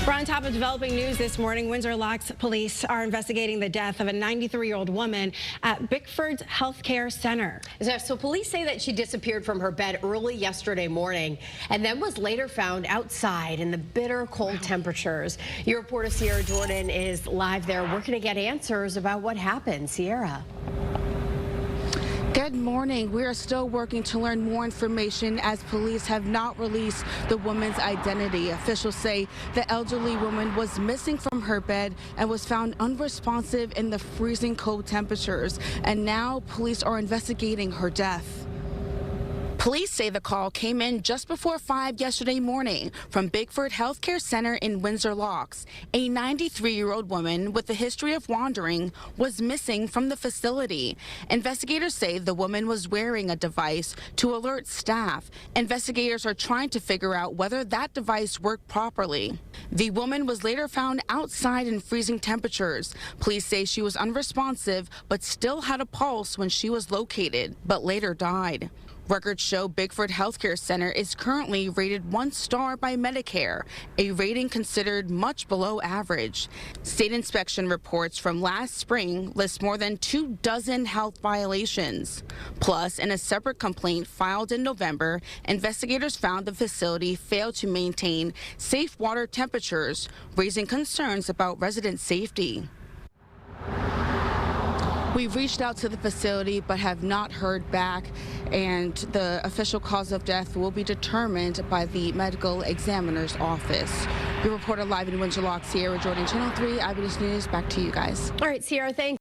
We're on top of developing news this morning. Windsor Locks police are investigating the death of a 93-year-old woman at Bickford's Healthcare Center. So police say that she disappeared from her bed early yesterday morning and then was later found outside in the bitter cold temperatures. Your reporter Sierra Jordan is live there working to get answers about what happened. Sierra. Good morning. We are still working to learn more information as police have not released the woman's identity. Officials say the elderly woman was missing from her bed and was found unresponsive in the freezing cold temperatures. And now police are investigating her death. Police say the call came in just before 5 yesterday morning from Bickford Healthcare Center in Windsor Locks. A 93-year-old woman with a history of wandering was missing from the facility. Investigators say the woman was wearing a device to alert staff. Investigators are trying to figure out whether that device worked properly. The woman was later found outside in freezing temperatures. Police say she was unresponsive but still had a pulse when she was located, but later died. Records show Bickford Healthcare Center is currently rated 1 star by Medicare, a rating considered much below average. State inspection reports from last spring list more than 24 health violations. Plus, in a separate complaint filed in November, investigators found the facility failed to maintain safe water temperatures, raising concerns about resident safety. We've reached out to the facility but have not heard back, and the official cause of death will be determined by the medical examiner's office. Your reporter live in Windsor Locks, Sierra Jordan, Channel 3 Eyewitness News. Back to you guys. All right, Sierra, thanks.